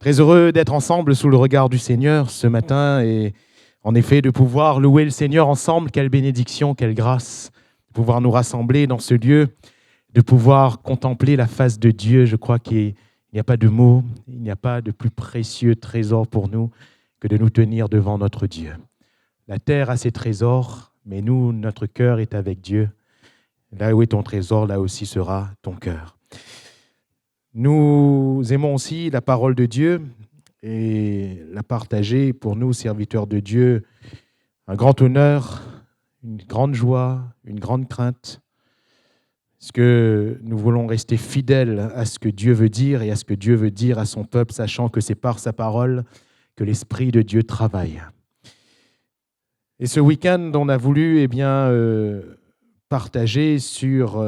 Très heureux d'être ensemble sous le regard du Seigneur ce matin et en effet de pouvoir louer le Seigneur ensemble. Quelle bénédiction, quelle grâce de pouvoir nous rassembler dans ce lieu, de pouvoir contempler la face de Dieu. Je crois qu'il n'y a pas de mots, il n'y a pas de plus précieux trésor pour nous que de nous tenir devant notre Dieu. La terre a ses trésors, mais nous, notre cœur est avec Dieu. Là où est ton trésor, là aussi sera ton cœur. Nous aimons aussi la parole de Dieu et la partager pour nous, serviteurs de Dieu, un grand honneur, une grande joie, une grande crainte. Parce que nous voulons rester fidèles à ce que Dieu veut dire et à ce que Dieu veut dire à son peuple, sachant que c'est par sa parole que l'Esprit de Dieu travaille. Et ce week-end, on a voulu partager sur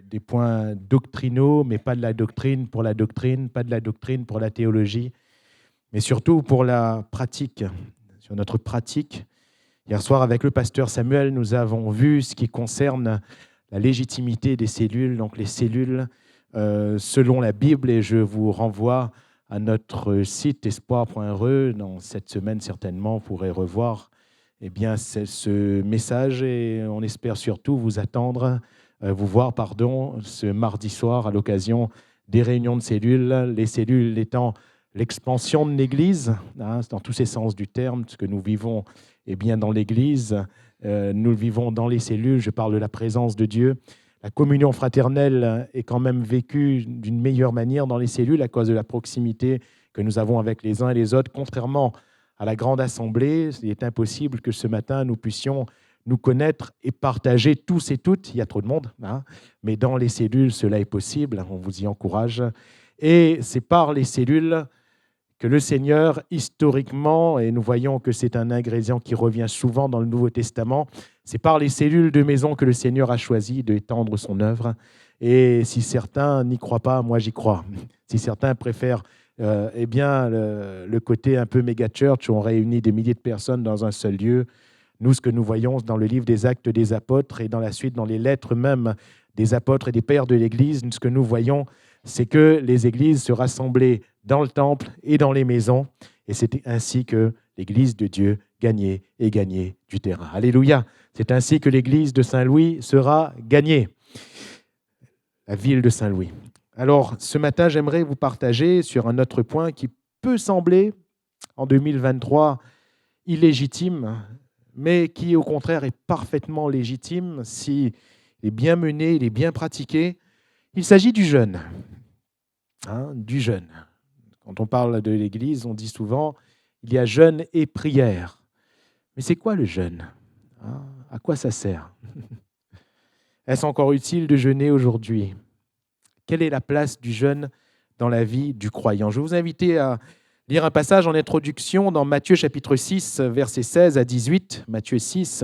des points doctrinaux, mais pas de la doctrine pour la doctrine, pas de la doctrine pour la théologie, mais surtout pour la pratique, sur notre pratique. Hier soir, avec le pasteur Samuel, nous avons vu ce qui concerne la légitimité des cellules, donc les cellules selon la Bible, et je vous renvoie à notre site espoir.re. Dans cette semaine, certainement, vous pourrez revoir c'est ce message et on espère surtout vous voir ce mardi soir à l'occasion des réunions de cellules. Les cellules étant l'expansion de l'Église, dans tous ces sens du terme, ce que nous vivons dans l'Église, nous le vivons dans les cellules. Je parle de la présence de Dieu. La communion fraternelle est quand même vécue d'une meilleure manière dans les cellules à cause de la proximité que nous avons avec les uns et les autres, contrairement à la grande assemblée. Il est impossible que ce matin, nous puissions nous connaître et partager tous et toutes. Il y a trop de monde, mais dans les cellules, cela est possible. On vous y encourage. Et c'est par les cellules que le Seigneur, historiquement, et nous voyons que c'est un ingrédient qui revient souvent dans le Nouveau Testament, c'est par les cellules de maison que le Seigneur a choisi d'étendre son œuvre. Et si certains n'y croient pas, moi j'y crois. Si certains préfèrent le côté un peu méga church où on réunit des milliers de personnes dans un seul lieu. Nous, ce que nous voyons dans le livre des Actes des Apôtres et dans la suite dans les lettres même des apôtres et des pères de l'Église, ce que nous voyons, c'est que les églises se rassemblaient dans le temple et dans les maisons, et c'était ainsi que l'Église de Dieu gagnait et gagnait du terrain. Alléluia! C'est ainsi que l'Église de Saint-Louis sera gagnée, la ville de Saint-Louis. Alors, ce matin, j'aimerais vous partager sur un autre point qui peut sembler, en 2023, illégitime, mais qui, au contraire, est parfaitement légitime s'il est bien mené, il est bien pratiqué. Il s'agit du jeûne. Du jeûne. Quand on parle de l'Église, on dit souvent il y a jeûne et prière. Mais c'est quoi le jeûne ? À quoi ça sert ? Est-ce encore utile de jeûner aujourd'hui ? Quelle est la place du jeûne dans la vie du croyant ? Je vais vous inviter à lire un passage en introduction dans Matthieu chapitre 6, versets 16 à 18. Matthieu 6,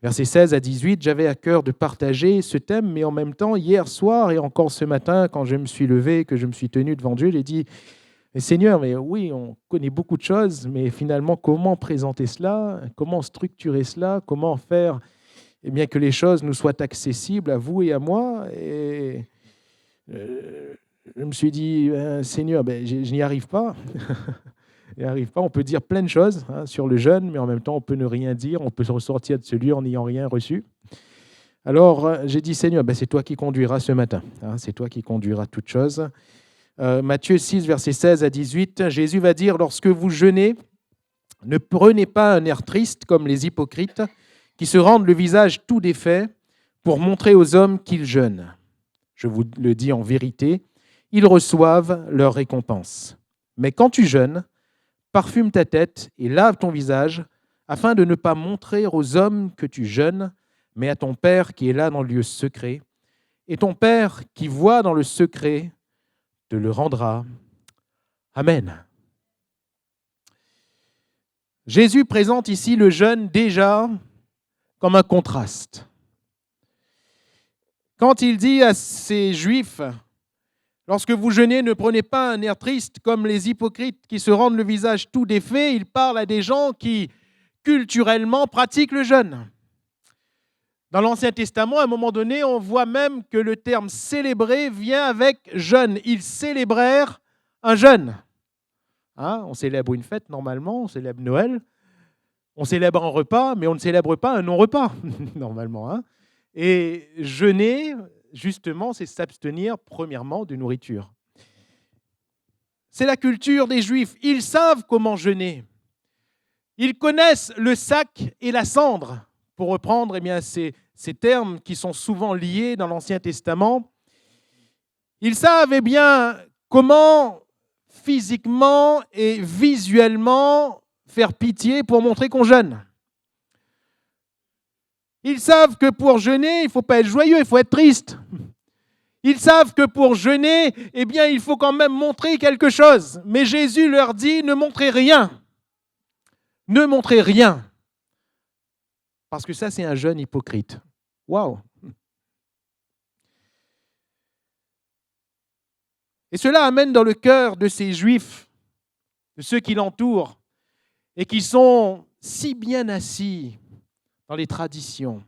versets 16 à 18. J'avais à cœur de partager ce thème, mais en même temps, hier soir et encore ce matin, quand je me suis levé, que je me suis tenu devant Dieu, j'ai dit « Seigneur, mais oui, on connaît beaucoup de choses, mais finalement, comment présenter cela ? Comment structurer cela ? Comment faire que les choses nous soient accessibles à vous et à moi ?» Et je me suis dit, Seigneur, je n'y arrive pas. Je n'y arrive pas. On peut dire plein de choses sur le jeûne, mais en même temps, on peut ne rien dire. On peut se ressortir de ce lieu en n'ayant rien reçu. Alors, j'ai dit, Seigneur, c'est toi qui conduiras ce matin. C'est toi qui conduiras toutes choses. Matthieu 6, versets 16 à 18, Jésus va dire, lorsque vous jeûnez, ne prenez pas un air triste comme les hypocrites qui se rendent le visage tout défait pour montrer aux hommes qu'ils jeûnent. Je vous le dis en vérité, ils reçoivent leur récompense. Mais quand tu jeûnes, parfume ta tête et lave ton visage, afin de ne pas montrer aux hommes que tu jeûnes, mais à ton Père qui est là dans le lieu secret. Et ton Père qui voit dans le secret te le rendra. Amen. Jésus présente ici le jeûne déjà comme un contraste. Quand il dit à ces Juifs, lorsque vous jeûnez, ne prenez pas un air triste comme les hypocrites qui se rendent le visage tout défait, il parle à des gens qui, culturellement, pratiquent le jeûne. Dans l'Ancien Testament, à un moment donné, on voit même que le terme « célébrer » vient avec « jeûne ». Ils célébrèrent un jeûne. Hein, on célèbre une fête normalement, on célèbre Noël, on célèbre un repas, mais on ne célèbre pas un non-repas, normalement. Hein. Et jeûner, justement, c'est s'abstenir premièrement de nourriture. C'est la culture des Juifs. Ils savent comment jeûner. Ils connaissent le sac et la cendre, pour reprendre ces termes qui sont souvent liés dans l'Ancien Testament. Ils savent comment physiquement et visuellement faire pitié pour montrer qu'on jeûne. Ils savent que pour jeûner, il ne faut pas être joyeux, il faut être triste. Ils savent que pour jeûner, il faut quand même montrer quelque chose. Mais Jésus leur dit, ne montrez rien. Ne montrez rien. Parce que ça, c'est un jeûne hypocrite. Waouh! Et cela amène dans le cœur de ces Juifs, de ceux qui l'entourent, et qui sont si bien assis dans les traditions.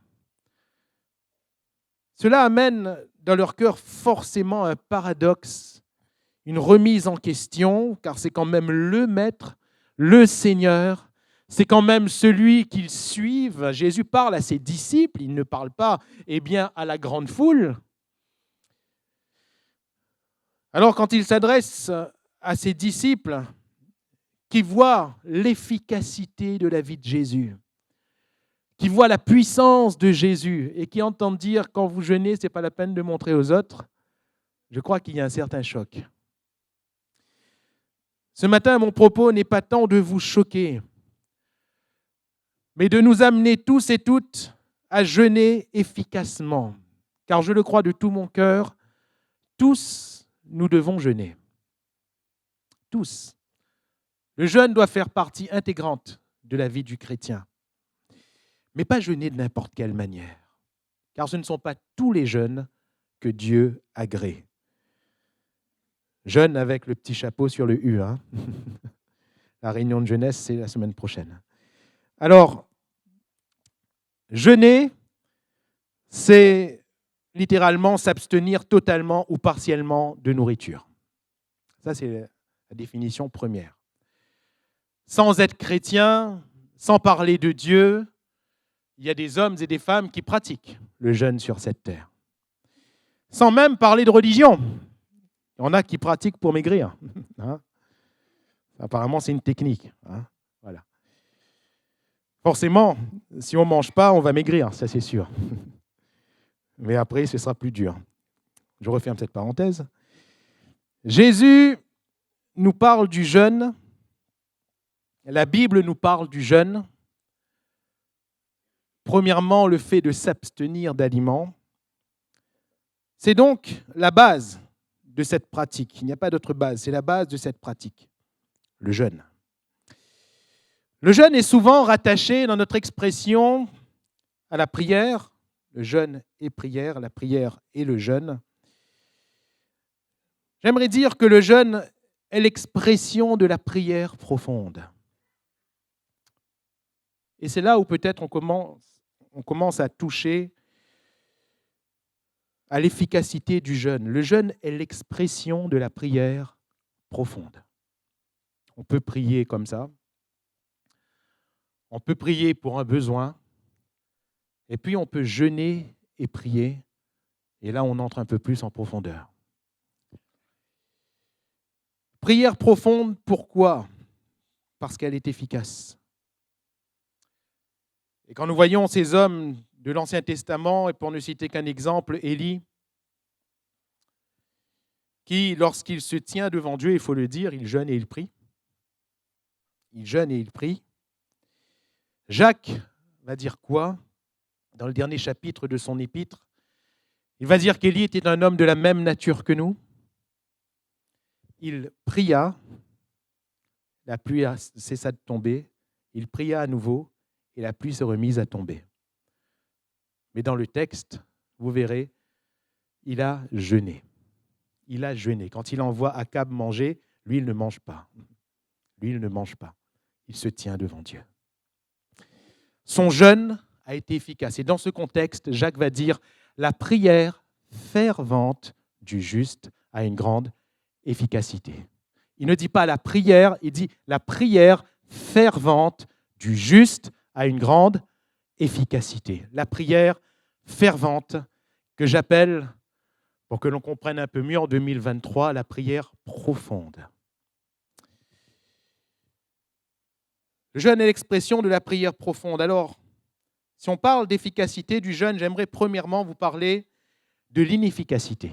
Cela amène dans leur cœur forcément un paradoxe, une remise en question, car c'est quand même le Maître, le Seigneur, c'est quand même celui qu'ils suivent. Jésus parle à ses disciples, il ne parle pas à la grande foule. Alors quand il s'adresse à ses disciples qui voient l'efficacité de la vie de Jésus, qui voient la puissance de Jésus et qui entendent dire quand vous jeûnez, ce n'est pas la peine de montrer aux autres, je crois qu'il y a un certain choc. Ce matin, mon propos n'est pas tant de vous choquer, mais de nous amener tous et toutes à jeûner efficacement. Car je le crois de tout mon cœur, tous nous devons jeûner. Tous. Le jeûne doit faire partie intégrante de la vie du chrétien. Mais pas jeûner de n'importe quelle manière. Car ce ne sont pas tous les jeûnes que Dieu agrée. Jeûne avec le petit chapeau sur le U. Hein. La réunion de jeunesse, c'est la semaine prochaine. Alors, jeûner, c'est littéralement s'abstenir totalement ou partiellement de nourriture. Ça, c'est la définition première. Sans être chrétien, sans parler de Dieu, il y a des hommes et des femmes qui pratiquent le jeûne sur cette terre. Sans même parler de religion. Il y en a qui pratiquent pour maigrir. Hein? Apparemment, c'est une technique. Hein? Voilà. Forcément, si on ne mange pas, on va maigrir, ça c'est sûr. Mais après, ce sera plus dur. Je referme cette parenthèse. Jésus nous parle du jeûne. La Bible nous parle du jeûne. Premièrement, le fait de s'abstenir d'aliments. C'est donc la base de cette pratique. Il n'y a pas d'autre base, c'est la base de cette pratique, le jeûne. Le jeûne est souvent rattaché dans notre expression à la prière. Le jeûne et prière, la prière et le jeûne. J'aimerais dire que le jeûne est l'expression de la prière profonde. Et c'est là où peut-être on commence à toucher à l'efficacité du jeûne. Le jeûne est l'expression de la prière profonde. On peut prier comme ça. On peut prier pour un besoin. Et puis on peut jeûner et prier. Et là, on entre un peu plus en profondeur. Prière profonde, pourquoi ? Parce qu'elle est efficace. Et quand nous voyons ces hommes de l'Ancien Testament, et pour ne citer qu'un exemple, Élie, qui, lorsqu'il se tient devant Dieu, il faut le dire, il jeûne et il prie. Il jeûne et il prie. Jacques va dire quoi ? Dans le dernier chapitre de son épître, il va dire qu'Élie était un homme de la même nature que nous. Il pria, la pluie cessa de tomber, il pria à nouveau, et la pluie se remise à tomber. Mais dans le texte, vous verrez, il a jeûné. Il a jeûné. Quand il envoie Akab manger, lui, il ne mange pas. Lui, il ne mange pas. Il se tient devant Dieu. Son jeûne a été efficace. Et dans ce contexte, Jacques va dire « La prière fervente du juste a une grande efficacité. » Il ne dit pas la prière, il dit la prière fervente du juste a une grande efficacité. La prière fervente que j'appelle, pour que l'on comprenne un peu mieux en 2023, la prière profonde. Le jeûne est l'expression de la prière profonde. Alors, si on parle d'efficacité du jeûne, j'aimerais premièrement vous parler de l'inefficacité.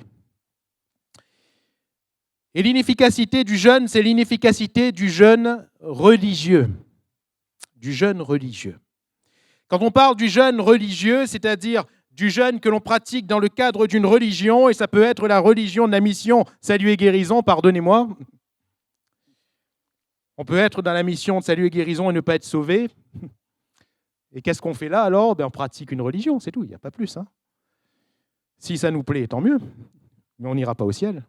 Et l'inefficacité du jeûne, c'est l'inefficacité du jeûne religieux. Du jeûne religieux. Quand on parle du jeûne religieux, c'est-à-dire du jeûne que l'on pratique dans le cadre d'une religion, et ça peut être la religion de la mission Salut et Guérison, pardonnez-moi. On peut être dans la mission de Salut et Guérison et ne pas être sauvé. Et qu'est-ce qu'on fait là alors ? On pratique une religion, c'est tout, il n'y a pas plus. Si ça nous plaît, tant mieux, mais on n'ira pas au ciel.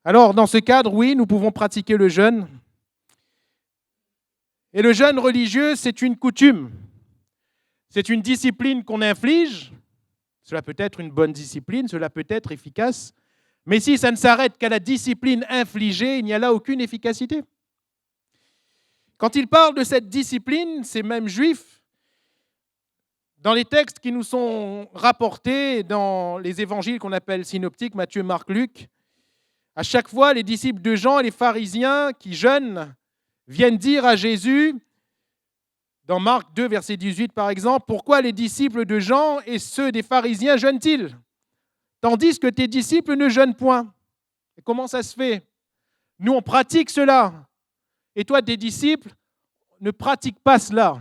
Alors, dans ce cadre, oui, nous pouvons pratiquer le jeûne. Et le jeûne religieux, c'est une coutume. C'est une discipline qu'on inflige. Cela peut être une bonne discipline, cela peut être efficace. Mais si ça ne s'arrête qu'à la discipline infligée, il n'y a là aucune efficacité. Quand il parle de cette discipline, ces mêmes juifs, dans les textes qui nous sont rapportés dans les évangiles qu'on appelle synoptiques, Matthieu, Marc, Luc, à chaque fois, les disciples de Jean et les pharisiens qui jeûnent viennent dire à Jésus, dans Marc 2, verset 18 par exemple, « Pourquoi les disciples de Jean et ceux des pharisiens jeûnent-ils, tandis que tes disciples ne jeûnent point ?» Et comment ça se fait ? Nous, on pratique cela. Et toi, tes disciples ne pratiquent pas cela.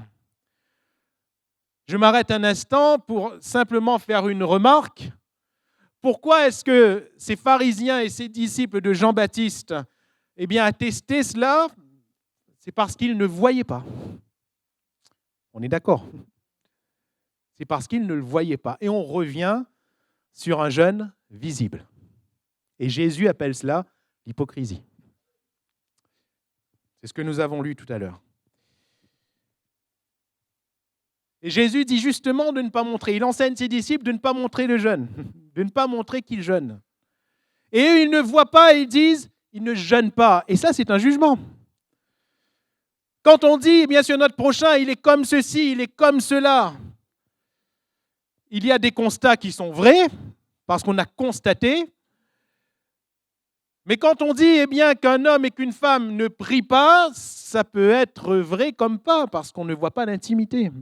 Je m'arrête un instant pour simplement faire une remarque. Pourquoi est-ce que ces pharisiens et ces disciples de Jean-Baptiste attestaient cela ? C'est parce qu'ils ne voyaient pas. On est d'accord ? C'est parce qu'ils ne le voyaient pas. Et on revient sur un jeûne visible. Et Jésus appelle cela l'hypocrisie. C'est ce que nous avons lu tout à l'heure. Et Jésus dit justement de ne pas montrer. Il enseigne ses disciples de ne pas montrer le jeûne, de ne pas montrer qu'ils jeûnent. Et eux, ils ne voient pas et ils disent, ils ne jeûnent pas. Et ça, c'est un jugement. Quand on dit, sur notre prochain, il est comme ceci, il est comme cela, il y a des constats qui sont vrais, parce qu'on a constaté. Mais quand on dit qu'un homme et qu'une femme ne prient pas, ça peut être vrai comme pas, parce qu'on ne voit pas l'intimité.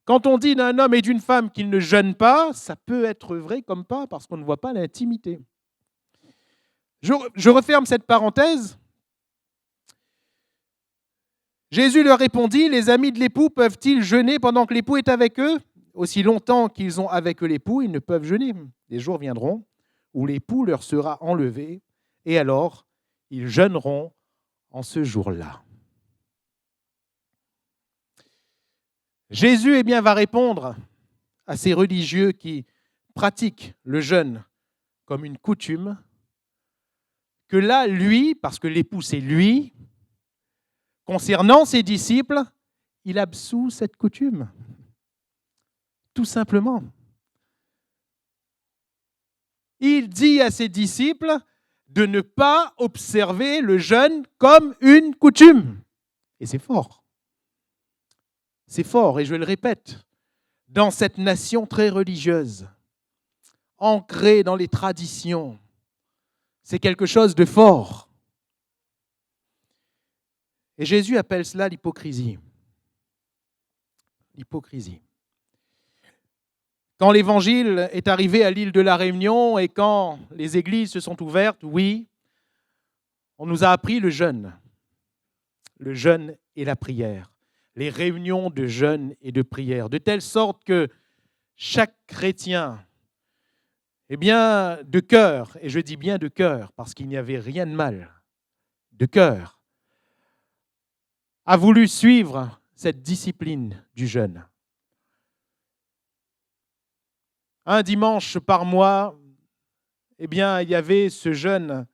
Quand on dit d'un homme et d'une femme qu'ils ne jeûnent pas, ça peut être vrai comme pas, parce qu'on ne voit pas l'intimité. Je referme cette parenthèse. Jésus leur répondit, « Les amis de l'époux peuvent-ils jeûner pendant que l'époux est avec eux ? Aussi longtemps qu'ils ont avec eux l'époux, ils ne peuvent jeûner. Des jours viendront où l'époux leur sera enlevé, et alors ils jeûneront en ce jour-là. » Jésus va répondre à ces religieux qui pratiquent le jeûne comme une coutume, que là, lui, parce que l'époux c'est lui, concernant ses disciples, il absout cette coutume. Tout simplement. Il dit à ses disciples de ne pas observer le jeûne comme une coutume. Et c'est fort. C'est fort, et je le répète, dans cette nation très religieuse, ancrée dans les traditions, c'est quelque chose de fort. Et Jésus appelle cela l'hypocrisie. L'hypocrisie. Quand l'Évangile est arrivé à l'île de la Réunion et quand les églises se sont ouvertes, oui, on nous a appris le jeûne et la prière, les réunions de jeûne et de prière, de telle sorte que chaque chrétien, de cœur, et je dis bien de cœur, parce qu'il n'y avait rien de mal, de cœur, a voulu suivre cette discipline du jeûne. Un dimanche par mois, il y avait ce jeûne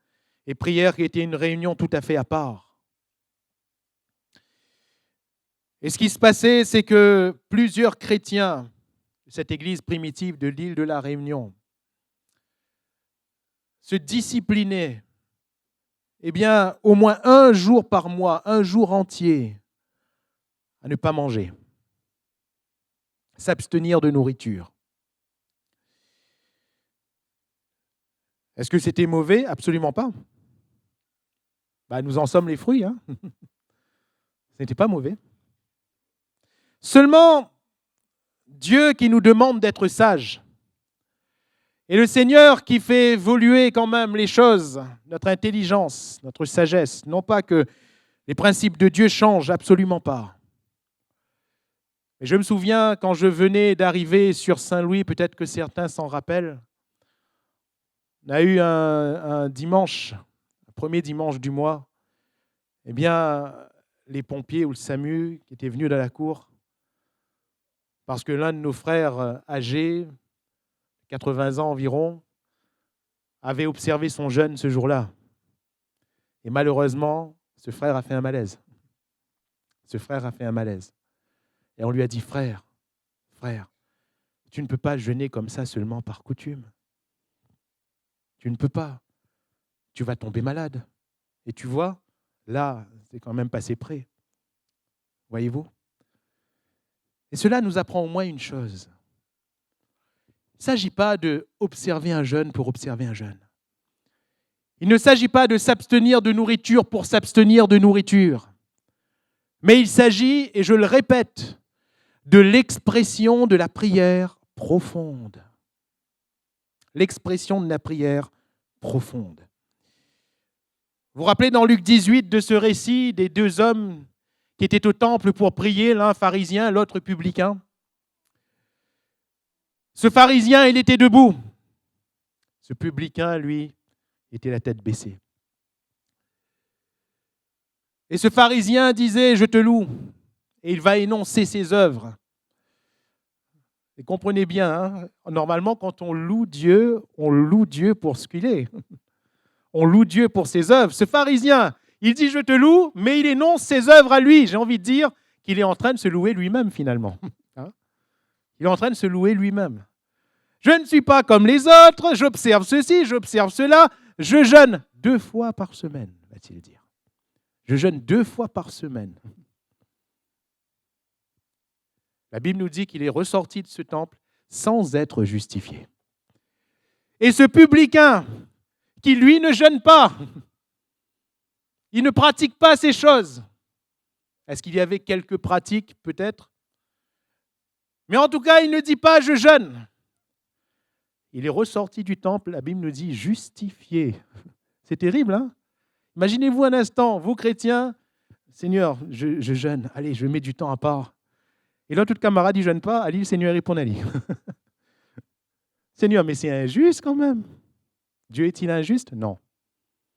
et prière qui était une réunion tout à fait à part. Et ce qui se passait, c'est que plusieurs chrétiens de cette église primitive de l'île de la Réunion se disciplinaient eh bien, au moins un jour par mois, un jour entier, à ne pas manger, s'abstenir de nourriture. Est-ce que c'était mauvais? Absolument pas. Nous en sommes les fruits. Ce n'était pas mauvais. Seulement, Dieu qui nous demande d'être sages, et le Seigneur qui fait évoluer quand même les choses, notre intelligence, notre sagesse, non pas que les principes de Dieu changent, absolument pas. Mais je me souviens quand je venais d'arriver sur Saint-Louis, peut-être que certains s'en rappellent, on a eu un dimanche, le premier dimanche du mois, eh bien, les pompiers ou le SAMU qui étaient venus dans la cour, parce que l'un de nos frères âgés, 80 ans environ, avait observé son jeûne ce jour-là. Et malheureusement, ce frère a fait un malaise. Ce frère a fait un malaise. Et on lui a dit, frère, tu ne peux pas jeûner comme ça seulement par coutume. Tu ne peux pas. Tu vas tomber malade. Et tu vois, là, c'est quand même passé près. Voyez-vous? Et cela nous apprend au moins une chose. Il ne s'agit pas d'observer un jeûne pour observer un jeûne. Il ne s'agit pas de s'abstenir de nourriture pour s'abstenir de nourriture. Mais il s'agit, et je le répète, de l'expression de la prière profonde. L'expression de la prière profonde. Vous vous rappelez dans Luc 18 de ce récit des deux hommes qui étaient au temple pour prier, l'un pharisien, l'autre publicain. Ce pharisien, il était debout. Ce publicain, lui, était la tête baissée. Et ce pharisien disait, je te loue. Et il va énoncer ses œuvres. Et comprenez bien, normalement, quand on loue Dieu pour ce qu'il est. On loue Dieu pour ses œuvres. Ce pharisien, il dit, je te loue, mais il énonce ses œuvres à lui. J'ai envie de dire qu'il est en train de se louer lui-même, finalement. Il est en train de se louer lui-même. Je ne suis pas comme les autres, j'observe ceci, j'observe cela, je jeûne 2 fois par semaine, va-t-il dire. Je jeûne 2 fois par semaine. La Bible nous dit qu'il est ressorti de ce temple sans être justifié. Et ce publicain, qui lui ne jeûne pas, il ne pratique pas ces choses. Est-ce qu'il y avait quelques pratiques, peut-être? Mais en tout cas, il ne dit pas « je jeûne ». Il est ressorti du temple, la Bible nous dit « justifié ». C'est terrible, hein? Imaginez-vous un instant, vous chrétiens, « Seigneur, je jeûne, allez, je mets du temps à part ». Et l'autre camarade, il ne jeûne pas, allez, le Seigneur répond, allez. Seigneur, mais c'est injuste quand même. Dieu est-il injuste? Non.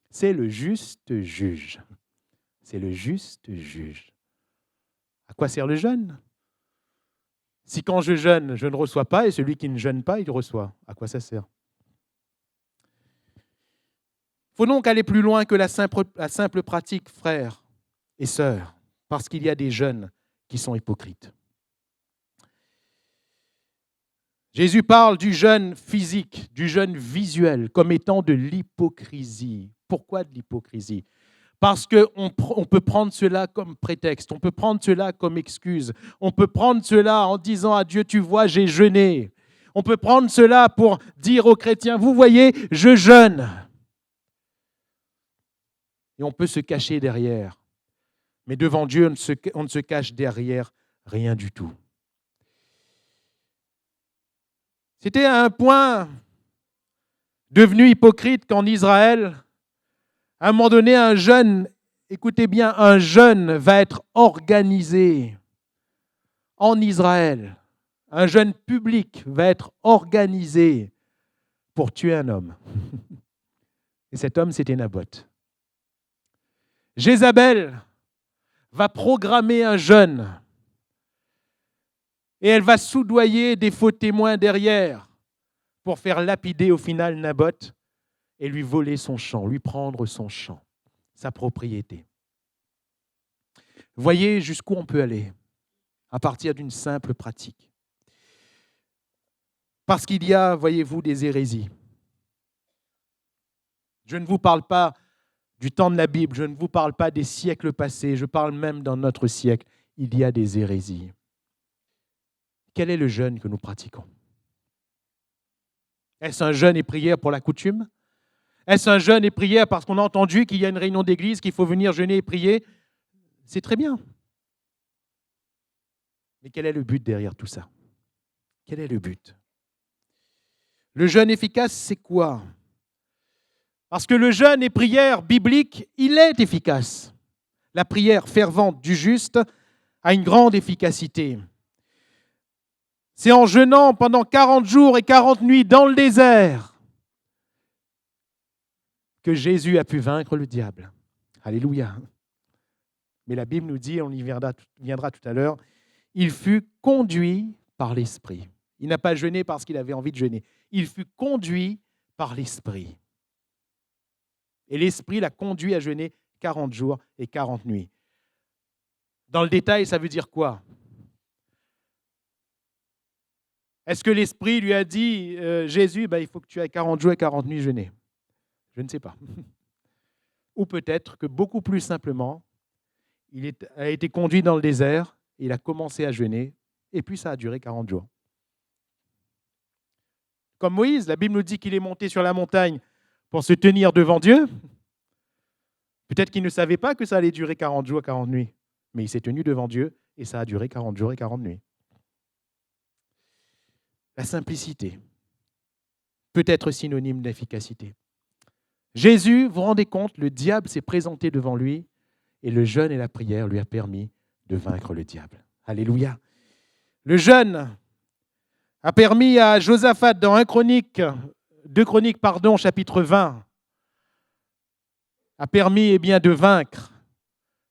C'est le juste juge. C'est le juste juge. À quoi sert le jeûne? Si quand je jeûne, je ne reçois pas, et celui qui ne jeûne pas, il reçoit. À quoi ça sert? Il faut donc aller plus loin que la simple pratique, frères et sœurs, parce qu'il y a des jeûnes qui sont hypocrites. Jésus parle du jeûne physique, du jeûne visuel, comme étant de l'hypocrisie. Pourquoi de l'hypocrisie? Parce qu'on peut prendre cela comme prétexte, on peut prendre cela comme excuse, on peut prendre cela en disant à Dieu, tu vois, j'ai jeûné. On peut prendre cela pour dire aux chrétiens, vous voyez, je jeûne. Et on peut se cacher derrière. Mais devant Dieu, on ne se cache derrière rien du tout. C'était à un point devenu hypocrite qu'en Israël, à un moment donné, un jeûne, écoutez bien, un jeûne va être organisé en Israël. Un jeûne public va être organisé pour tuer un homme. Et cet homme, c'était Naboth. Jézabel va programmer un jeûne et elle va soudoyer des faux témoins derrière pour faire lapider au final Naboth et lui voler son champ, lui prendre son champ, sa propriété. Voyez jusqu'où on peut aller à partir d'une simple pratique. Parce qu'il y a, voyez-vous, des hérésies. Je ne vous parle pas du temps de la Bible, je ne vous parle pas des siècles passés, je parle même dans notre siècle, il y a des hérésies. Quel est le jeûne que nous pratiquons? Est-ce un jeûne et prière pour la coutume? Est-ce un jeûne et prière parce qu'on a entendu qu'il y a une réunion d'église, qu'il faut venir jeûner et prier? C'est très bien. Mais quel est le but derrière tout ça? Quel est le but? Le jeûne efficace, c'est quoi? Parce que le jeûne et prière biblique, il est efficace. La prière fervente du juste a une grande efficacité. C'est en jeûnant pendant 40 jours et 40 nuits dans le désert que Jésus a pu vaincre le diable. Alléluia. Mais la Bible nous dit, on y viendra tout à l'heure, il fut conduit par l'Esprit. Il n'a pas jeûné parce qu'il avait envie de jeûner. Il fut conduit par l'Esprit. Et l'Esprit l'a conduit à jeûner 40 jours et 40 nuits. Dans le détail, ça veut dire quoi? Est-ce que l'Esprit lui a dit, Jésus, il faut que tu aies 40 jours et 40 nuits jeûner? Je ne sais pas. Ou peut-être que beaucoup plus simplement, a été conduit dans le désert, il a commencé à jeûner, et puis ça a duré 40 jours. Comme Moïse, la Bible nous dit qu'il est monté sur la montagne pour se tenir devant Dieu. Peut-être qu'il ne savait pas que ça allait durer 40 jours et 40 nuits, mais il s'est tenu devant Dieu, et ça a duré 40 jours et 40 nuits. La simplicité peut être synonyme d'efficacité. Jésus, vous vous rendez compte, le diable s'est présenté devant lui et le jeûne et la prière lui a permis de vaincre le diable. Alléluia. Le jeûne a permis à Josaphat dans 2 Chroniques, chapitre 20, a permis de vaincre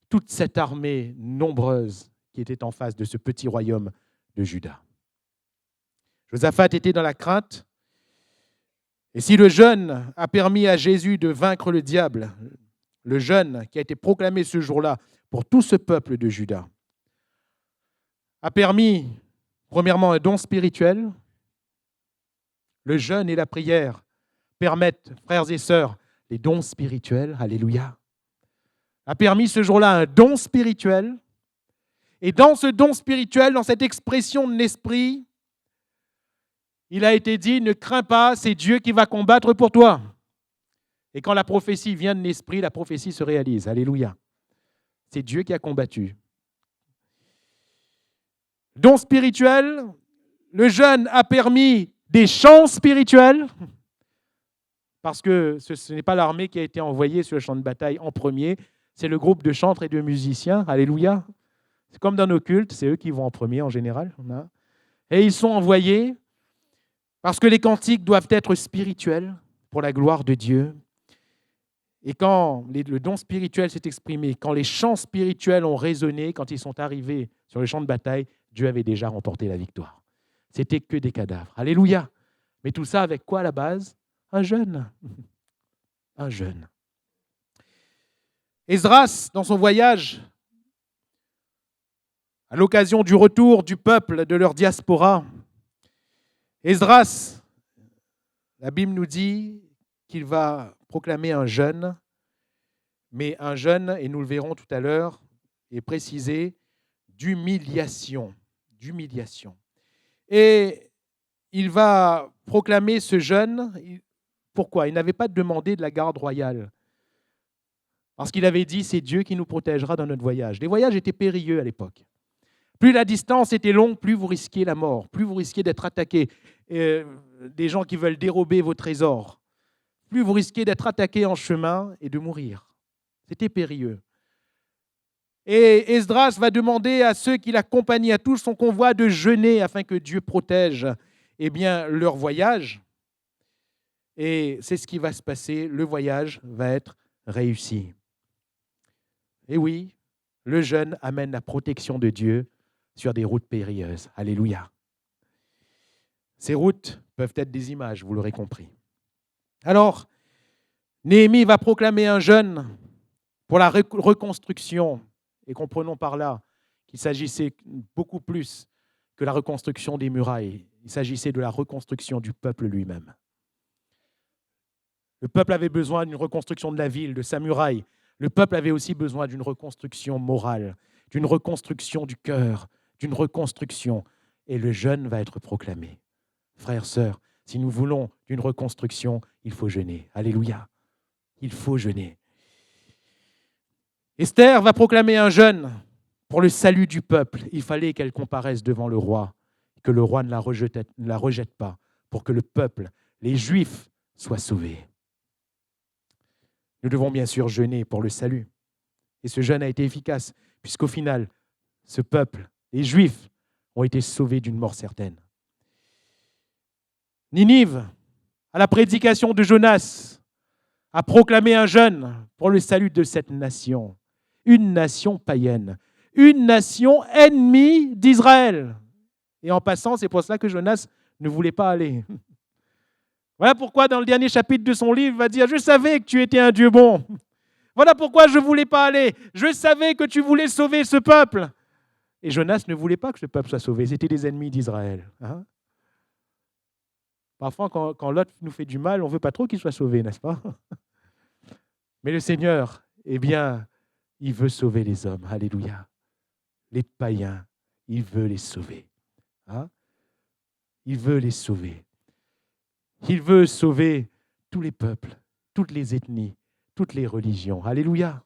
toute cette armée nombreuse qui était en face de ce petit royaume de Juda. Josaphat était dans la crainte. Et si le jeûne a permis à Jésus de vaincre le diable, le jeûne qui a été proclamé ce jour-là pour tout ce peuple de Juda, a permis, premièrement, un don spirituel. Le jeûne et la prière permettent, frères et sœurs, les dons spirituels. Alléluia. A permis ce jour-là un don spirituel. Et dans ce don spirituel, dans cette expression de l'esprit, il a été dit, ne crains pas, c'est Dieu qui va combattre pour toi. Et quand la prophétie vient de l'esprit, la prophétie se réalise. Alléluia. C'est Dieu qui a combattu. Don spirituel, le jeûne a permis des chants spirituels, parce que ce n'est pas l'armée qui a été envoyée sur le champ de bataille en premier, c'est le groupe de chantres et de musiciens. Alléluia. C'est comme dans nos cultes, c'est eux qui vont en premier en général. Et ils sont envoyés parce que les cantiques doivent être spirituels pour la gloire de Dieu. Et quand le don spirituel s'est exprimé, quand les chants spirituels ont résonné, quand ils sont arrivés sur le champ de bataille, Dieu avait déjà remporté la victoire. C'était que des cadavres. Alléluia. Mais tout ça avec quoi à la base? Un jeûne. Un jeûne. Esdras, dans son voyage, à l'occasion du retour du peuple de leur diaspora, Esdras, la Bible nous dit qu'il va proclamer un jeûne, mais un jeûne, et nous le verrons tout à l'heure, est précisé, d'humiliation. D'humiliation. Et il va proclamer ce jeûne. Pourquoi? Il n'avait pas demandé de la garde royale. Parce qu'il avait dit, c'est Dieu qui nous protégera dans notre voyage. Les voyages étaient périlleux à l'époque. Plus la distance était longue, plus vous risquiez la mort, plus vous risquiez d'être attaqué. Des gens qui veulent dérober vos trésors. Plus vous risquez d'être attaqué en chemin et de mourir. C'était périlleux. Et Esdras va demander à ceux qui l'accompagnaient, à tout son convoi, de jeûner afin que Dieu protège leur voyage. Et c'est ce qui va se passer. Le voyage va être réussi. Et oui, le jeûne amène la protection de Dieu sur des routes périlleuses. Alléluia. Ces routes peuvent être des images, vous l'aurez compris. Alors, Néhémie va proclamer un jeûne pour la reconstruction. Et comprenons par là qu'il s'agissait beaucoup plus que la reconstruction des murailles. Il s'agissait de la reconstruction du peuple lui-même. Le peuple avait besoin d'une reconstruction de la ville, de sa muraille. Le peuple avait aussi besoin d'une reconstruction morale, d'une reconstruction du cœur, d'une reconstruction. Et le jeûne va être proclamé. Frères, sœurs, si nous voulons d'une reconstruction, il faut jeûner. Alléluia. Il faut jeûner. Esther va proclamer un jeûne pour le salut du peuple. Il fallait qu'elle comparaisse devant le roi, que le roi ne la rejette pas, pour que le peuple, les Juifs, soient sauvés. Nous devons bien sûr jeûner pour le salut. Et ce jeûne a été efficace, puisqu'au final, ce peuple, les Juifs, ont été sauvés d'une mort certaine. Ninive, à la prédication de Jonas, a proclamé un jeûne pour le salut de cette nation. Une nation païenne, une nation ennemie d'Israël. Et en passant, c'est pour cela que Jonas ne voulait pas aller. Voilà pourquoi dans le dernier chapitre de son livre, il va dire « Je savais que tu étais un Dieu bon. Voilà pourquoi je ne voulais pas aller. Je savais que tu voulais sauver ce peuple. » Et Jonas ne voulait pas que ce peuple soit sauvé. C'était des ennemis d'Israël. Hein? Parfois, quand l'autre nous fait du mal, on ne veut pas trop qu'il soit sauvé, n'est-ce pas? Mais le Seigneur, eh bien, il veut sauver les hommes. Alléluia. Les païens, il veut les sauver. Hein? Il veut les sauver. Il veut sauver tous les peuples, toutes les ethnies, toutes les religions. Alléluia.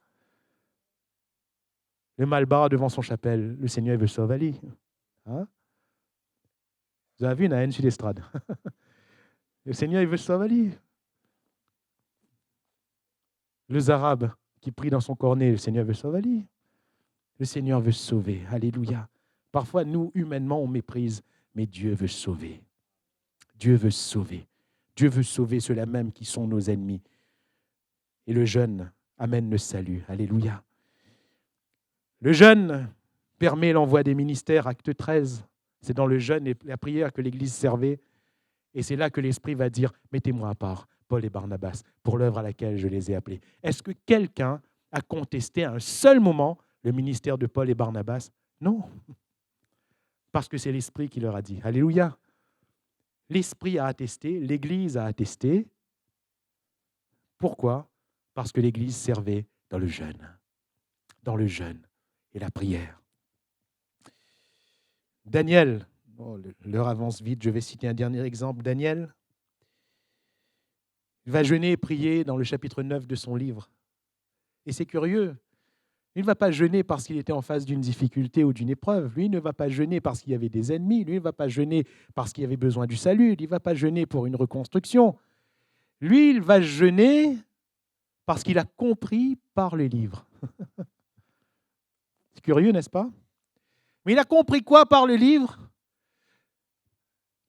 Le Malbara devant son chapelle, le Seigneur veut sauver Ali. Hein? Vous avez vu une haine sur l'estrade. Le Seigneur il veut sauver Ali. Les Arabes qui prient dans son cornet, le Seigneur veut sauver Ali. Le Seigneur veut sauver. Alléluia. Parfois, nous, humainement, on méprise, mais Dieu veut sauver. Dieu veut sauver. Dieu veut sauver ceux-là même qui sont nos ennemis. Et le jeûne amène le salut. Alléluia. Le jeûne permet l'envoi des ministères, acte 13. C'est dans le jeûne et la prière que l'Église servait. Et c'est là que l'Esprit va dire, mettez-moi à part, Paul et Barnabas, pour l'œuvre à laquelle je les ai appelés. Est-ce que quelqu'un a contesté à un seul moment le ministère de Paul et Barnabas? Non. Parce que c'est l'Esprit qui leur a dit. Alléluia. L'Esprit a attesté, l'Église a attesté. Pourquoi? Parce que l'Église servait dans le jeûne. Dans le jeûne et la prière. Daniel, l'heure avance vite, je vais citer un dernier exemple. Daniel, il va jeûner et prier dans le chapitre 9 de son livre. Et c'est curieux, il ne va pas jeûner parce qu'il était en face d'une difficulté ou d'une épreuve. Lui, il ne va pas jeûner parce qu'il y avait des ennemis. Lui, il ne va pas jeûner parce qu'il avait besoin du salut. Il ne va pas jeûner pour une reconstruction. Lui, il va jeûner parce qu'il a compris par les livres. C'est curieux, n'est-ce pas? Mais il a compris quoi par le livre?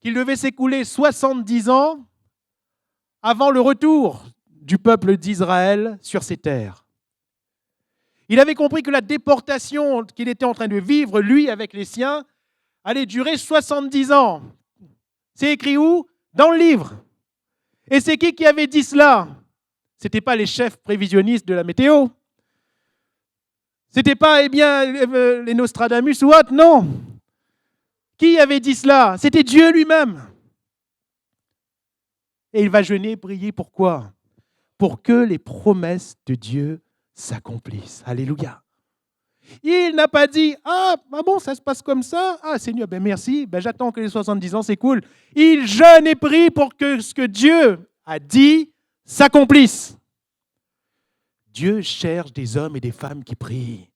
Qu'il devait s'écouler 70 ans avant le retour du peuple d'Israël sur ces terres. Il avait compris que la déportation qu'il était en train de vivre, lui, avec les siens, allait durer 70 ans. C'est écrit où? Dans le livre. Et c'est qui avait dit cela? Ce n'était pas les chefs prévisionnistes de la météo. Ce n'était pas, les Nostradamus ou autres, non. Qui avait dit cela? C'était Dieu lui-même. Et il va jeûner et prier, pourquoi? Pour que les promesses de Dieu s'accomplissent. Alléluia. Il n'a pas dit, ah bon, ça se passe comme ça? Ah Seigneur, merci, j'attends que les 70 ans s'écoulent. Il jeûne et prie pour que ce que Dieu a dit s'accomplisse. Dieu cherche des hommes et des femmes qui prient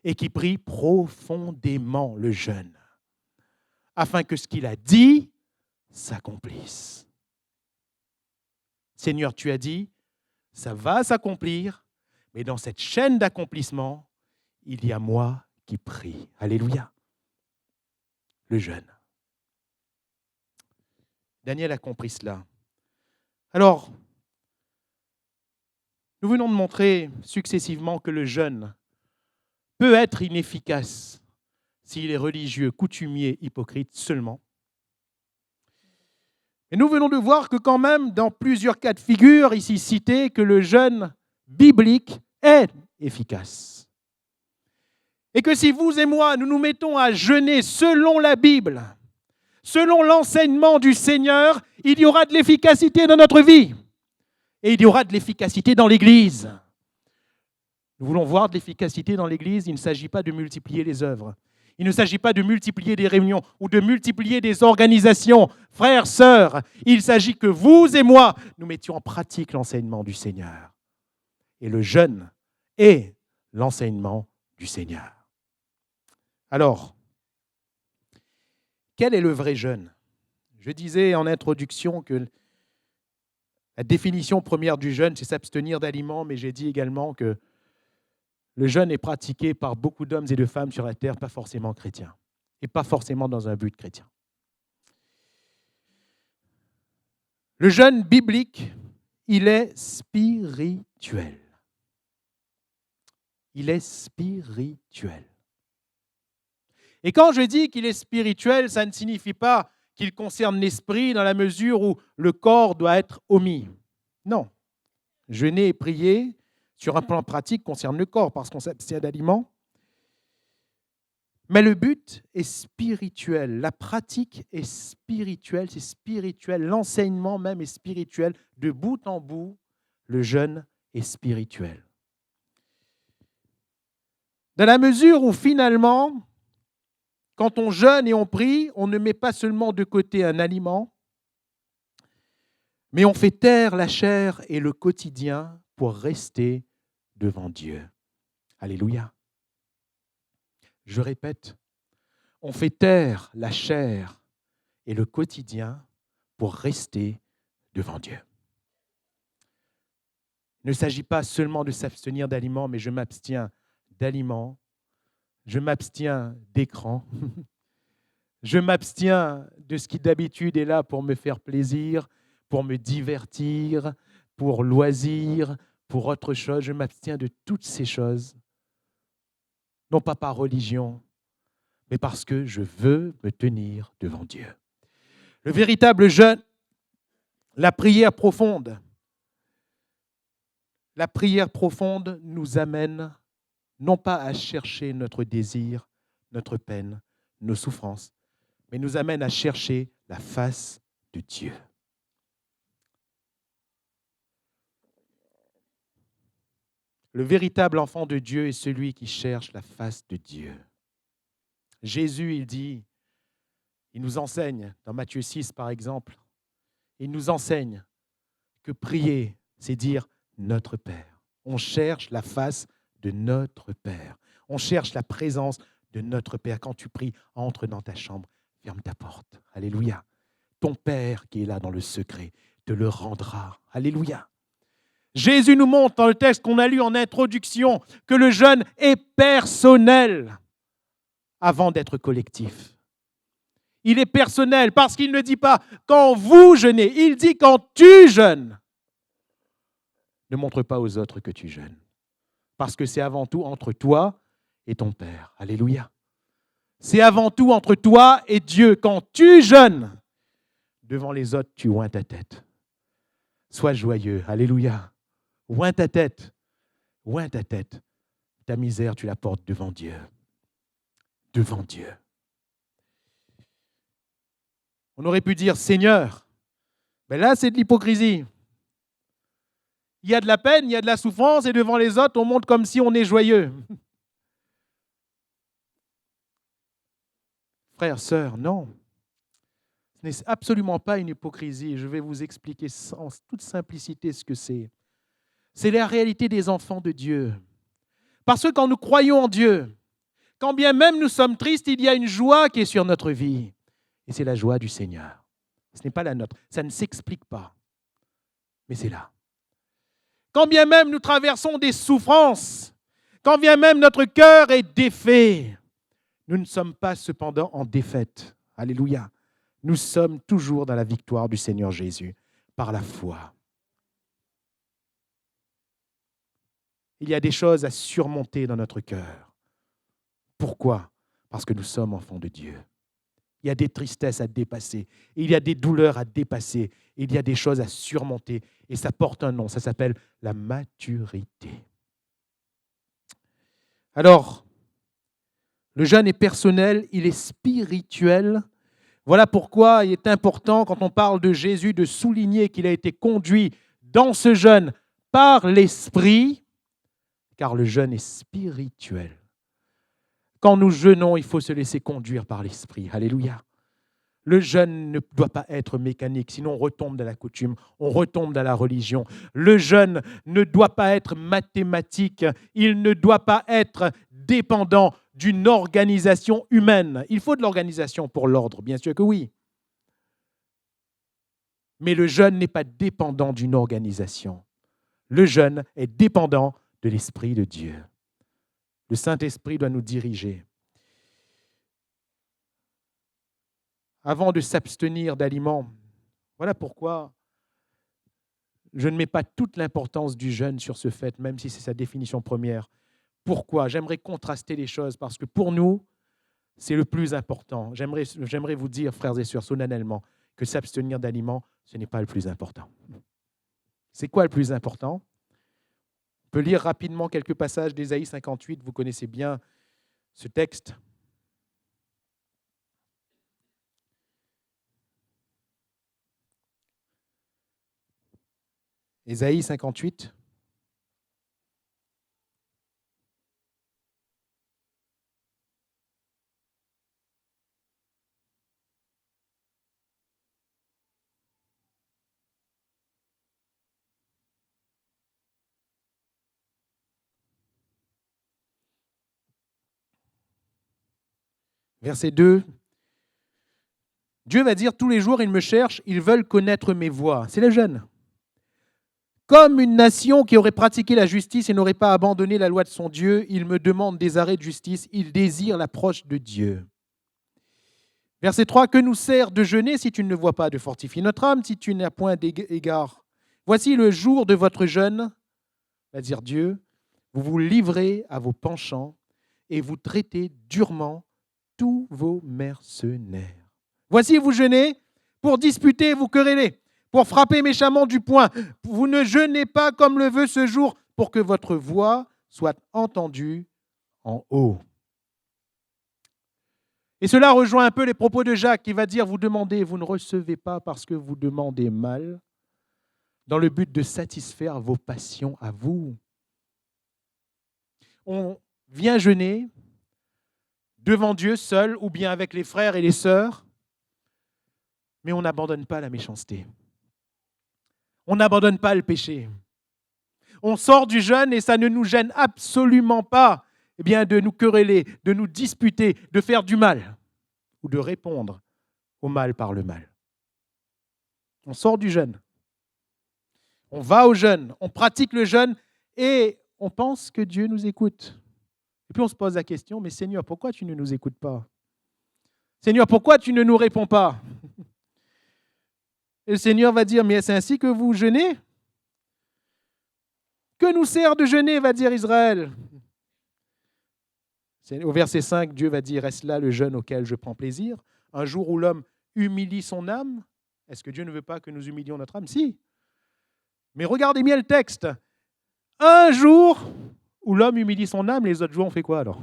et qui prient profondément le jeûne afin que ce qu'il a dit s'accomplisse. Seigneur, tu as dit, ça va s'accomplir, mais dans cette chaîne d'accomplissement, il y a moi qui prie. Alléluia. Le jeûne. Daniel a compris cela. Alors, nous venons de montrer successivement que le jeûne peut être inefficace s'il est religieux, coutumier, hypocrite seulement. Et nous venons de voir que quand même, dans plusieurs cas de figure ici cités, que le jeûne biblique est efficace. Et que si vous et moi, nous nous mettons à jeûner selon la Bible, selon l'enseignement du Seigneur, il y aura de l'efficacité dans notre vie. Et il y aura de l'efficacité dans l'Église. Nous voulons voir de l'efficacité dans l'Église. Il ne s'agit pas de multiplier les œuvres. Il ne s'agit pas de multiplier des réunions ou de multiplier des organisations. Frères, sœurs, il s'agit que vous et moi, nous mettions en pratique l'enseignement du Seigneur. Et le jeûne est l'enseignement du Seigneur. Alors, quel est le vrai jeûne? Je disais en introduction que la définition première du jeûne, c'est s'abstenir d'aliments, mais j'ai dit également que le jeûne est pratiqué par beaucoup d'hommes et de femmes sur la terre, pas forcément chrétiens, et pas forcément dans un but chrétien. Le jeûne biblique, il est spirituel. Il est spirituel. Et quand je dis qu'il est spirituel, ça ne signifie pas qu'il concerne l'esprit dans la mesure où le corps doit être omis. Non. Jeûner et prier, sur un plan pratique, concerne le corps parce qu'on s'abstient d'aliments. Mais le but est spirituel. La pratique est spirituelle, c'est spirituel. L'enseignement même est spirituel. De bout en bout, le jeûne est spirituel. Dans la mesure où finalement, quand on jeûne et on prie, on ne met pas seulement de côté un aliment, mais on fait taire la chair et le quotidien pour rester devant Dieu. Alléluia. Je répète, on fait taire la chair et le quotidien pour rester devant Dieu. Il ne s'agit pas seulement de s'abstenir d'aliments, mais je m'abstiens d'aliments, je m'abstiens d'écran, je m'abstiens de ce qui d'habitude est là pour me faire plaisir, pour me divertir, pour loisir, pour autre chose. Je m'abstiens de toutes ces choses, non pas par religion, mais parce que je veux me tenir devant Dieu. Le véritable jeûne, la prière profonde nous amène non pas à chercher notre désir, notre peine, nos souffrances, mais nous amène à chercher la face de Dieu. Le véritable enfant de Dieu est celui qui cherche la face de Dieu. Jésus, il nous enseigne, dans Matthieu 6 par exemple, il nous enseigne que prier, c'est dire notre Père. On cherche la face de notre Père. On cherche la présence de notre Père. Quand tu pries, entre dans ta chambre, ferme ta porte. Alléluia. Ton Père qui est là dans le secret te le rendra. Alléluia. Jésus nous montre dans le texte qu'on a lu en introduction que le jeûne est personnel avant d'être collectif. Il est personnel parce qu'il ne dit pas quand vous jeûnez, il dit quand tu jeûnes. Ne montre pas aux autres que tu jeûnes. Parce que c'est avant tout entre toi et ton Père. Alléluia. C'est avant tout entre toi et Dieu. Quand tu jeûnes, devant les autres, tu oins ta tête. Sois joyeux. Alléluia. Oins ta tête. Oins ta tête. Ta misère, tu la portes devant Dieu. Devant Dieu. On aurait pu dire Seigneur, mais là c'est de l'hypocrisie. Il y a de la peine, il y a de la souffrance et devant les autres on montre comme si on est joyeux. Frères, sœurs, non. Ce n'est absolument pas une hypocrisie. Je vais vous expliquer en toute simplicité ce que c'est. C'est la réalité des enfants de Dieu. Parce que quand nous croyons en Dieu, quand bien même nous sommes tristes, il y a une joie qui est sur notre vie. Et c'est la joie du Seigneur. Ce n'est pas la nôtre. Ça ne s'explique pas. Mais c'est là. Quand bien même nous traversons des souffrances, quand bien même notre cœur est défait, nous ne sommes pas cependant en défaite. Alléluia. Nous sommes toujours dans la victoire du Seigneur Jésus par la foi. Il y a des choses à surmonter dans notre cœur. Pourquoi? Parce que nous sommes enfants de Dieu. Il y a des tristesses à dépasser. Il y a des douleurs à dépasser. Il y a des choses à surmonter. Et ça porte un nom. Ça s'appelle la maturité. Alors, le jeûne est personnel, il est spirituel. Voilà pourquoi il est important, quand on parle de Jésus, de souligner qu'il a été conduit dans ce jeûne par l'Esprit, car le jeûne est spirituel. Quand nous jeûnons, il faut se laisser conduire par l'Esprit. Alléluia. Le jeûne ne doit pas être mécanique, sinon on retombe dans la coutume, on retombe dans la religion. Le jeûne ne doit pas être mathématique, il ne doit pas être dépendant d'une organisation humaine. Il faut de l'organisation pour l'ordre, bien sûr que oui. Mais le jeûne n'est pas dépendant d'une organisation. Le jeûne est dépendant de l'Esprit de Dieu. Le Saint-Esprit doit nous diriger. Avant de s'abstenir d'aliments, voilà pourquoi je ne mets pas toute l'importance du jeûne sur ce fait, même si c'est sa définition première. Pourquoi ? J'aimerais contraster les choses parce que pour nous, c'est le plus important. J'aimerais vous dire, frères et sœurs, solennellement, que s'abstenir d'aliments, ce n'est pas le plus important. C'est quoi le plus important ? On peut lire rapidement quelques passages d'Ésaïe 58, vous connaissez bien ce texte. Ésaïe 58. Verset 2. Dieu va dire, tous les jours, ils me cherchent, ils veulent connaître mes voies. C'est les jeunes. Comme une nation qui aurait pratiqué la justice et n'aurait pas abandonné la loi de son Dieu, ils me demandent des arrêts de justice, ils désirent l'approche de Dieu. Verset 3, que nous sert de jeûner si tu ne vois pas, de fortifier notre âme si tu n'as point d'égard. Voici le jour de votre jeûne, va dire Dieu, vous vous livrez à vos penchants et vous traitez durement tous vos mercenaires. Voici, vous jeûnez pour disputer et vous quereller, pour frapper méchamment du poing. Vous ne jeûnez pas comme le veut ce jour, pour que votre voix soit entendue en haut. Et cela rejoint un peu les propos de Jacques qui va dire, vous demandez, vous ne recevez pas parce que vous demandez mal, dans le but de satisfaire vos passions à vous. On vient jeûner devant Dieu seul ou bien avec les frères et les sœurs, mais on n'abandonne pas la méchanceté. On n'abandonne pas le péché. On sort du jeûne et ça ne nous gêne absolument pas de nous quereller, de nous disputer, de faire du mal ou de répondre au mal par le mal. On sort du jeûne. On va au jeûne, on pratique le jeûne et on pense que Dieu nous écoute. Et puis on se pose la question, mais Seigneur, pourquoi tu ne nous écoutes pas ? Seigneur, pourquoi tu ne nous réponds pas ? Et le Seigneur va dire, mais c'est ainsi que vous jeûnez ? Que nous sert de jeûner, va dire Israël. Au verset 5, Dieu va dire, est-ce là le jeûne auquel je prends plaisir ? Un jour où l'homme humilie son âme ? Est-ce que Dieu ne veut pas que nous humilions notre âme ? Si. Mais regardez bien le texte. Un jour où l'homme humilie son âme, les autres jours, on fait quoi alors ?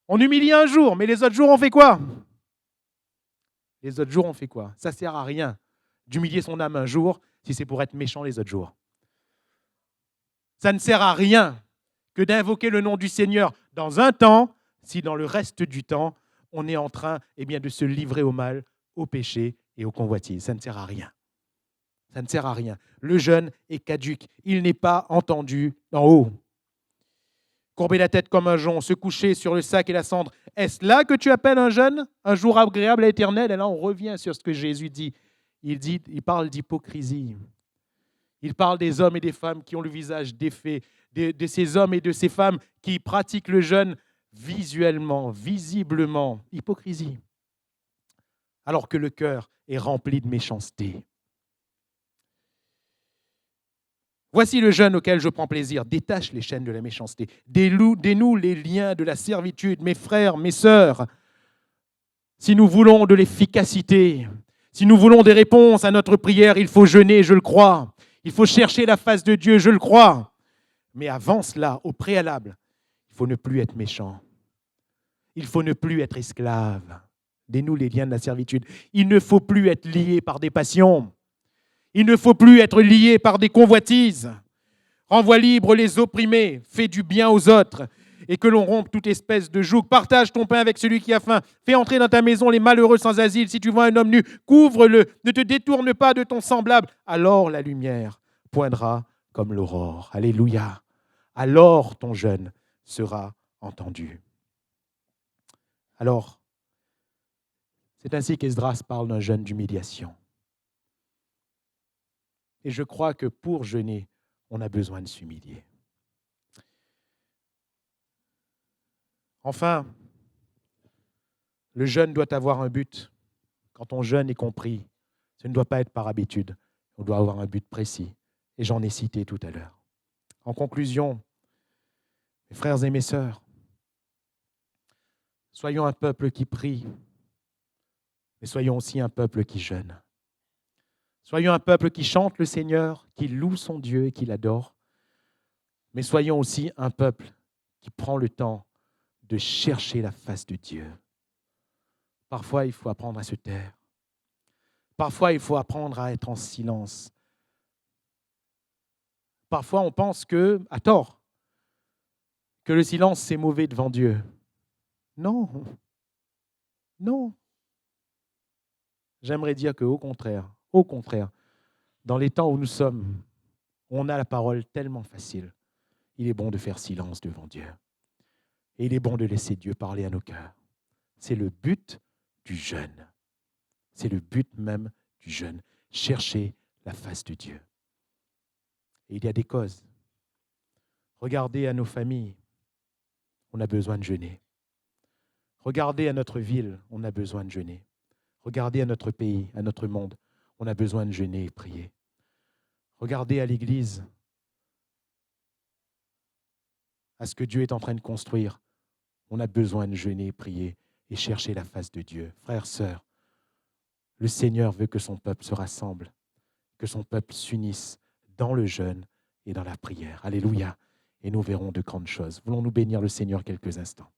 On humilie un jour, mais les autres jours, on fait quoi ? Les autres jours, on fait quoi ? Ça ne sert à rien d'humilier son âme un jour si c'est pour être méchant les autres jours. Ça ne sert à rien que d'invoquer le nom du Seigneur dans un temps, si dans le reste du temps, on est en train de se livrer au mal, au péché et aux convoitises. Ça ne sert à rien. Ça ne sert à rien. Le jeûne est caduc. Il n'est pas entendu en haut. Courber la tête comme un jonc, se coucher sur le sac et la cendre. Est-ce là que tu appelles un jeûne, un jour agréable à l'Éternel ? Et là, on revient sur ce que Jésus dit. Il parle d'hypocrisie. Il parle des hommes et des femmes qui ont le visage défait, de ces hommes et de ces femmes qui pratiquent le jeûne visuellement, visiblement. Hypocrisie. Alors que le cœur est rempli de méchanceté. Voici le jeûne auquel je prends plaisir. Détache les chaînes de la méchanceté. Dénoue les liens de la servitude. Mes frères, mes sœurs, si nous voulons de l'efficacité, si nous voulons des réponses à notre prière, il faut jeûner, je le crois. Il faut chercher la face de Dieu, je le crois. Mais avant cela, au préalable, il faut ne plus être méchant. Il faut ne plus être esclave. Dénoue les liens de la servitude. Il ne faut plus être lié par des passions. Il ne faut plus être lié par des convoitises. Renvoie libre les opprimés, fais du bien aux autres, et que l'on rompe toute espèce de joug. Partage ton pain avec celui qui a faim. Fais entrer dans ta maison les malheureux sans asile. Si tu vois un homme nu, couvre-le. Ne te détourne pas de ton semblable. Alors la lumière poindra comme l'aurore. Alléluia. Alors ton jeûne sera entendu. Alors, c'est ainsi qu'Esdras parle d'un jeûne d'humiliation. Et je crois que pour jeûner, on a besoin de s'humilier. Enfin, le jeûne doit avoir un but. Quand on jeûne est compris, ce ne doit pas être par habitude. On doit avoir un but précis. Et j'en ai cité tout à l'heure. En conclusion, mes frères et mes sœurs, soyons un peuple qui prie, mais soyons aussi un peuple qui jeûne. Soyons un peuple qui chante le Seigneur, qui loue son Dieu et qui l'adore, mais soyons aussi un peuple qui prend le temps de chercher la face de Dieu. Parfois, il faut apprendre à se taire. Parfois, il faut apprendre à être en silence. Parfois, on pense que, à tort, que le silence, c'est mauvais devant Dieu. Non, non. J'aimerais dire qu'au contraire, dans les temps où nous sommes, où on a la parole tellement facile, il est bon de faire silence devant Dieu. Et il est bon de laisser Dieu parler à nos cœurs. C'est le but du jeûne. C'est le but même du jeûne. Chercher la face de Dieu. Et il y a des causes. Regardez à nos familles, on a besoin de jeûner. Regardez à notre ville, on a besoin de jeûner. Regardez à notre pays, à notre monde, on a besoin de jeûner et prier. Regardez à l'Église, à ce que Dieu est en train de construire. On a besoin de jeûner, prier et chercher la face de Dieu. Frères, sœurs, le Seigneur veut que son peuple se rassemble, que son peuple s'unisse dans le jeûne et dans la prière. Alléluia. Et nous verrons de grandes choses. Voulons-nous bénir le Seigneur quelques instants.